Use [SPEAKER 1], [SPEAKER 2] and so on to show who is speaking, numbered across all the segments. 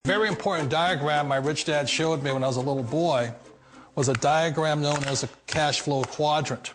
[SPEAKER 1] Very important diagram my rich dad showed me when I was a little boy was a diagram known as a cash flow quadrant.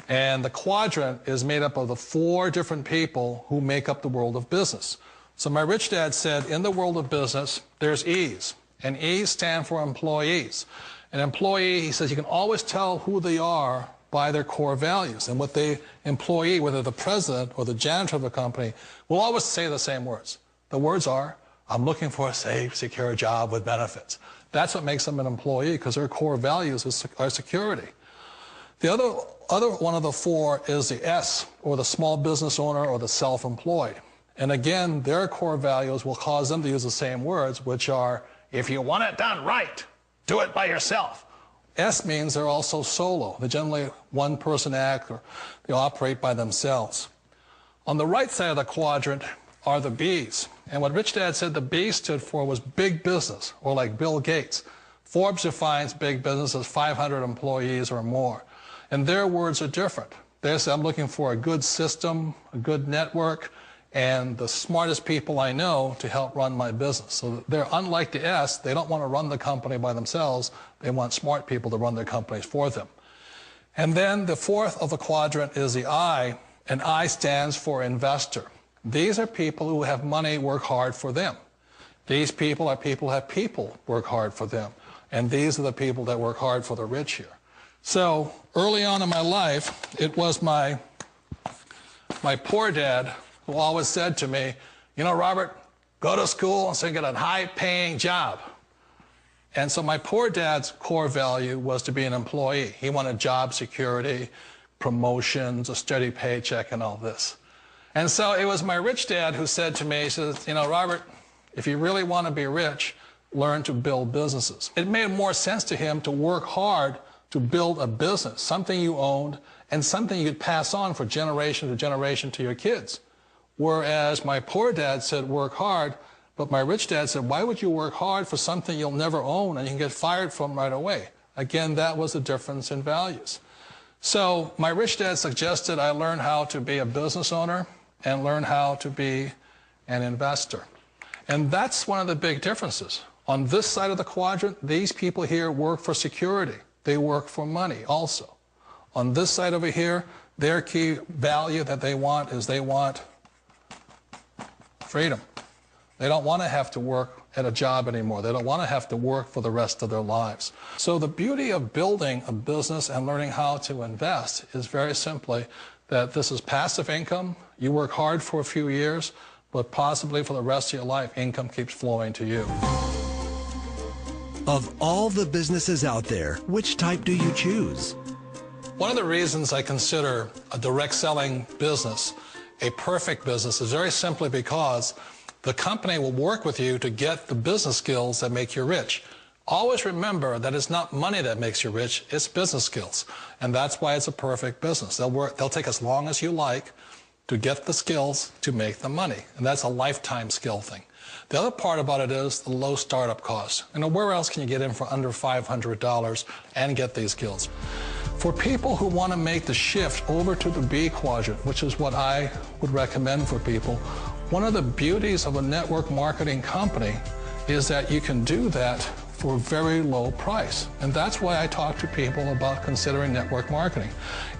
[SPEAKER 1] And the quadrant is made up of the 4 different people who make up the world of business. So my rich dad said, in the world of business, there's E's. And E's stand for employees. An employee, he says, you can always tell who they are by their core values. And what the employee, whether the president or the janitor of the company, will always say the same words. The words are, I'm looking for a safe, secure job with benefits. That's what makes them an employee, because their core values are security. The other one of the 4 is the S, or the small business owner or the self-employed. And again, their core values will cause them to use the same words, which are, if you want it done right, do it by yourself. S means they're also solo. They're generally one-person act, or they operate by themselves. On the right side of the quadrant are the B's. And what Rich Dad said the B stood for was big business, or like Bill Gates. Forbes defines big business as 500 employees or more. And their words are different. They say, I'm looking for a good system, a good network, and the smartest people I know to help run my business. So they're unlike the S. They don't want to run the company by themselves. They want smart people to run their companies for them. And then the 4th of the quadrant is the I, and I stands for investor. These are people who have money work hard for them. These people are people who have people work hard for them. And these are the people that work hard for the rich here. So early on in my life, it was my poor dad who always said to me, you know, Robert, go to school and so you get a high-paying job. And so my poor dad's core value was to be an employee. He wanted job security, promotions, a steady paycheck, and all this. And so it was my rich dad who said to me, he says, you know, Robert, if you really want to be rich, learn to build businesses. It made more sense to him to work hard to build a business, something you owned and something you'd pass on for generation to generation to your kids. Whereas my poor dad said work hard, but my rich dad said, why would you work hard for something you'll never own and you can get fired from right away? Again, that was the difference in values. So my rich dad suggested I learn how to be a business owner and learn how to be an investor. And that's one of the big differences. On this side of the quadrant, these people here work for security. They work for money also. On this side over here, their key value that they want is they want freedom. They don't want to have to work at a job anymore. They don't want to have to work for the rest of their lives. So the beauty of building a business and learning how to invest is very simply that this is passive income. You work hard for a few years, but possibly for the rest of your life, income keeps flowing to you.
[SPEAKER 2] Of all the businesses out there, which type do you choose?
[SPEAKER 1] One of the reasons I consider a direct selling business a perfect business is very simply because the company will work with you to get the business skills that make you rich. Always remember that it's not money that makes you rich, it's business skills. And that's why it's a perfect business. They'll take as long as you like to get the skills to make the money. And that's a lifetime skill thing. The other part about it is the low startup cost. You know, where else can you get in for under $500 and get these skills? For people who want to make the shift over to the B quadrant, which is what I would recommend for people, one of the beauties of a network marketing company is that you can do that for a very low price. And that's why I talk to people about considering network marketing.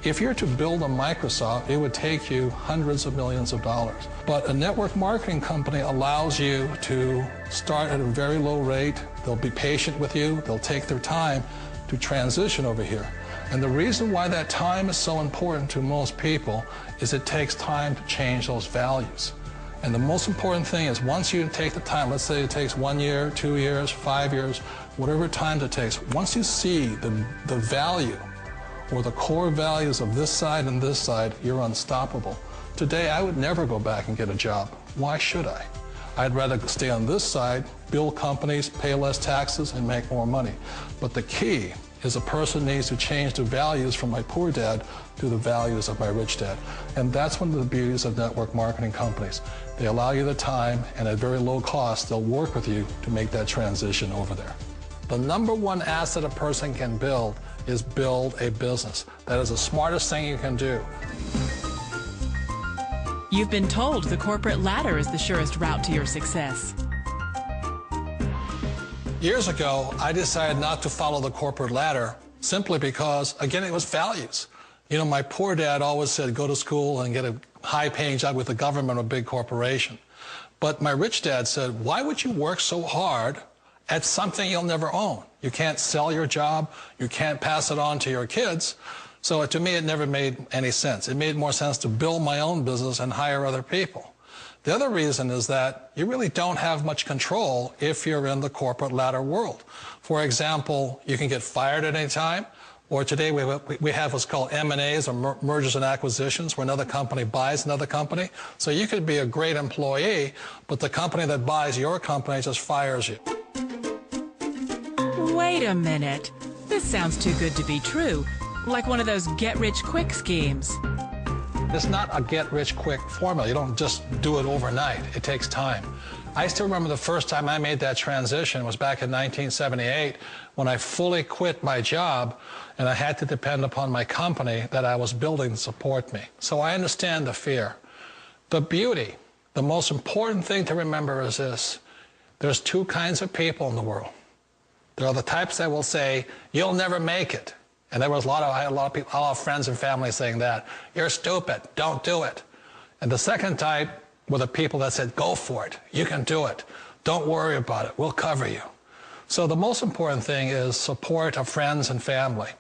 [SPEAKER 1] If you're to build a Microsoft, it would take you hundreds of millions of dollars. But a network marketing company allows you to start at a very low rate. They'll be patient with you. They'll take their time to transition over here. And the reason why that time is so important to most people is it takes time to change those values. And the most important thing is once you take the time, let's say it takes 1 year, 2 years, 5 years, whatever time it takes, once you see the value or the core values of this side and this side, you're unstoppable. Today, I would never go back and get a job. Why should I? I'd rather stay on this side, build companies, pay less taxes, and make more money. But the key is a person needs to change the values from my poor dad to the values of my rich dad. And that's one of the beauties of network marketing companies. They allow you the time, and at very low cost, they'll work with you to make that transition over there. The number one asset a person can build is build a business. That is the smartest thing you can do.
[SPEAKER 3] You've been told the corporate ladder is the surest route to your success.
[SPEAKER 1] Years ago, I decided not to follow the corporate ladder simply because, again, it was values. You know, my poor dad always said, go to school and get a high-paying job with the government or big corporation. But my rich dad said, why would you work so hard at something you'll never own? You can't sell your job. You can't pass it on to your kids. So to me, it never made any sense. It made more sense to build my own business and hire other people. The other reason is that you really don't have much control if you're in the corporate ladder world. For example, you can get fired at any time, or today we have what's called M&As, or mergers and acquisitions, where another company buys another company. So you could be a great employee, but the company that buys your company just fires you.
[SPEAKER 3] Wait a minute. This sounds too good to be true, like one of those get-rich-quick schemes.
[SPEAKER 1] It's not a get-rich-quick formula. You don't just do it overnight. It takes time. I still remember the first time I made that transition was back in 1978 when I fully quit my job and I had to depend upon my company that I was building to support me. So I understand the fear. The beauty, the most important thing to remember is this. There's two kinds of people in the world. There are the types that will say, you'll never make it. And there was I had a lot of friends and family saying that. You're stupid, don't do it. And the second type were the people that said, go for it, you can do it. Don't worry about it, we'll cover you. So the most important thing is support of friends and family.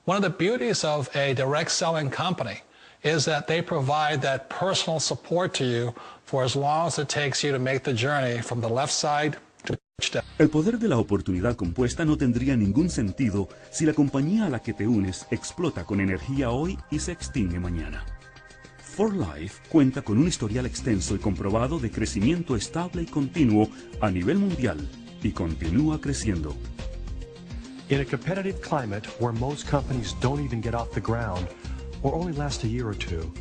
[SPEAKER 1] One of the beauties of a direct selling company is that they provide that personal support to you for as long as it takes you to make the journey from the left side to the touchdown.
[SPEAKER 4] El poder de la oportunidad compuesta no tendría ningún sentido si la compañía a la que te unes explota con energía hoy y se extingue mañana. 4Life cuenta con un historial extenso y comprobado de crecimiento estable y continuo a nivel mundial y continúa creciendo.
[SPEAKER 5] In a competitive climate where most companies don't even get off the ground or only last a year or two,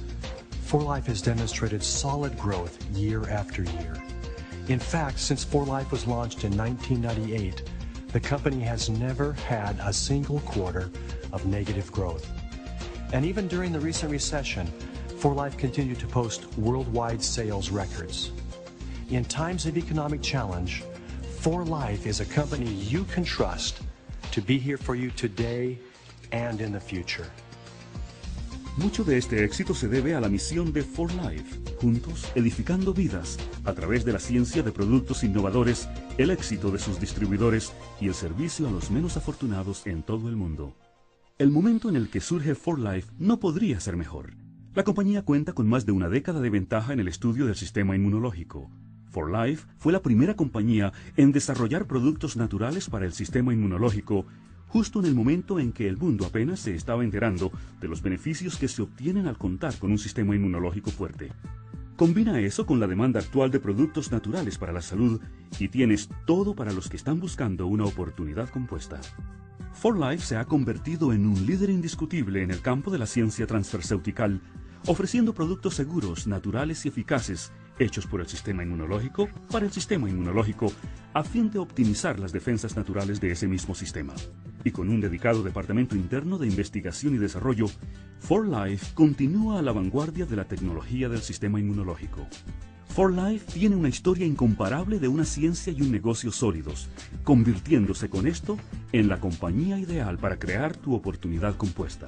[SPEAKER 5] 4Life has demonstrated solid growth year after year. In fact, since 4Life was launched in 1998, the company has never had a single quarter of negative growth. And even during the recent recession, 4Life continued to post worldwide sales records. In times of economic challenge, 4Life is a company you can trust to be here for you today and in the future.
[SPEAKER 4] Mucho de este éxito se debe a la misión de 4Life, juntos edificando vidas a través de la ciencia de productos innovadores, el éxito de sus distribuidores y el servicio a los menos afortunados en todo el mundo. El momento en el que surge 4Life no podría ser mejor. La compañía cuenta con más de una década de ventaja en el estudio del sistema inmunológico. 4Life fue la primera compañía en desarrollar productos naturales para el sistema inmunológico, justo en el momento en que el mundo apenas se estaba enterando de los beneficios que se obtienen al contar con un sistema inmunológico fuerte. Combina eso con la demanda actual de productos naturales para la salud y tienes todo para los que están buscando una oportunidad compuesta. 4Life se ha convertido en un líder indiscutible en el campo de la ciencia transfarmacéutica, ofreciendo productos seguros, naturales y eficaces, hechos por el sistema inmunológico, para el sistema inmunológico, a fin de optimizar las defensas naturales de ese mismo sistema. Y con un dedicado departamento interno de investigación y desarrollo, 4Life continúa a la vanguardia de la tecnología del sistema inmunológico. 4Life tiene una historia incomparable de una ciencia y un negocio sólidos, convirtiéndose con esto en la compañía ideal para crear tu oportunidad compuesta.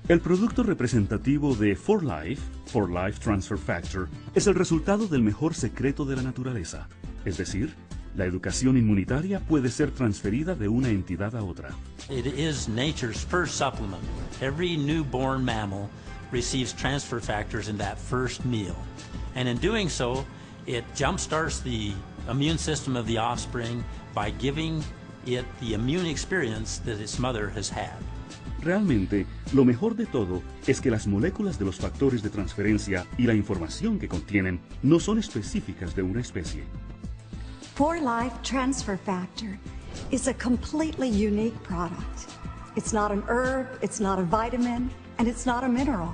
[SPEAKER 4] El producto representativo de 4Life, 4Life Transfer Factor, es el resultado del mejor secreto de la naturaleza, es decir, la educación inmunitaria puede ser transferida de una entidad a otra.
[SPEAKER 6] It is nature's first supplement. Every newborn mammal receives transfer factors in that first meal. And in doing so, it jumpstarts the immune system of the offspring by giving it the immune experience that its mother has had.
[SPEAKER 4] Realmente, lo mejor de todo es que las moléculas de los factores de transferencia y la información que contienen no son específicas de una especie.
[SPEAKER 7] 4Life Transfer Factor is a completely unique product. It's not an herb, it's not a vitamin, and it's not a mineral.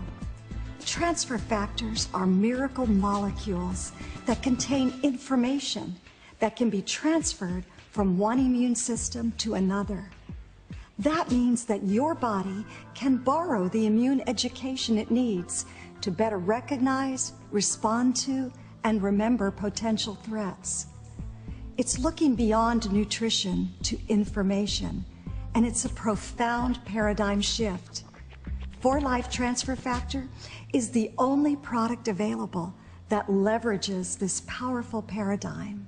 [SPEAKER 7] Transfer factors are miracle molecules that contain information that can be transferred from one immune system to another. That means that your body can borrow the immune education it needs to better recognize, respond to, and remember potential threats. It's looking beyond nutrition to information, and it's a profound paradigm shift. 4Life Transfer Factor is the only product available that leverages this powerful paradigm.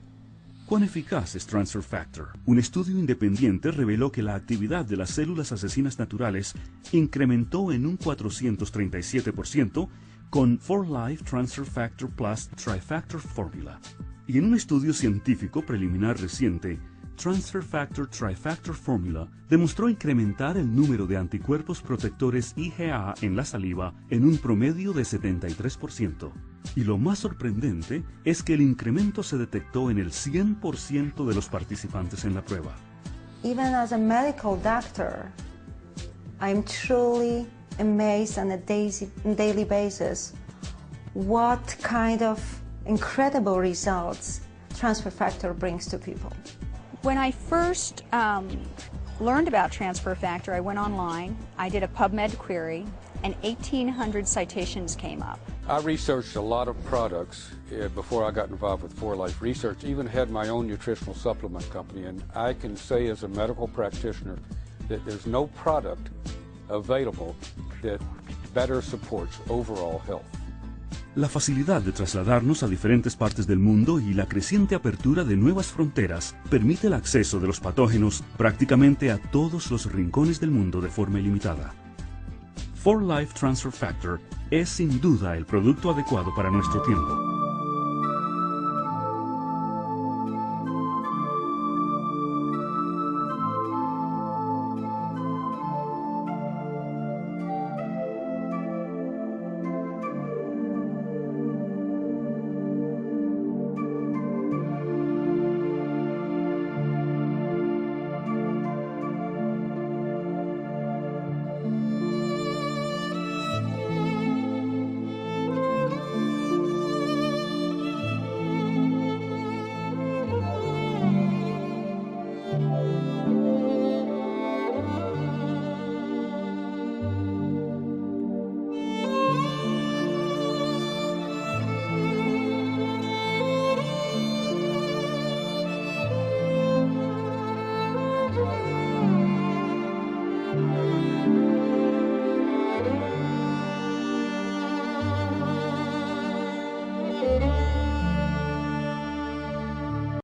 [SPEAKER 4] ¿Cuán eficaz es Transfer Factor? Un estudio independiente reveló que la actividad de las células asesinas naturales incrementó en un 437% con 4Life Transfer Factor Plus Trifactor Formula. Y en un estudio científico preliminar reciente, Transfer Factor Trifactor Formula demostró incrementar el número de anticuerpos protectores IgA en la saliva en un promedio de 73%. Y lo más sorprendente es que el incremento se detectó en el 100% de los participantes en la prueba.
[SPEAKER 8] Even as a medical doctor, I'm truly amazed on a daily basis what kind of incredible results Transfer Factor brings to people.
[SPEAKER 9] When I first learned about Transfer Factor, I went online, I did a PubMed query, and 1,800 citations came up.
[SPEAKER 10] I researched a lot of products before I got involved with 4Life Research, even had my own nutritional supplement company, and I can say as a medical practitioner that there's no product available that better supports overall health.
[SPEAKER 4] La facilidad de trasladarnos a diferentes partes del mundo y la creciente apertura de nuevas fronteras permite el acceso de los patógenos prácticamente a todos los rincones del mundo de forma ilimitada. 4Life Transfer Factor es sin duda el producto adecuado para nuestro tiempo.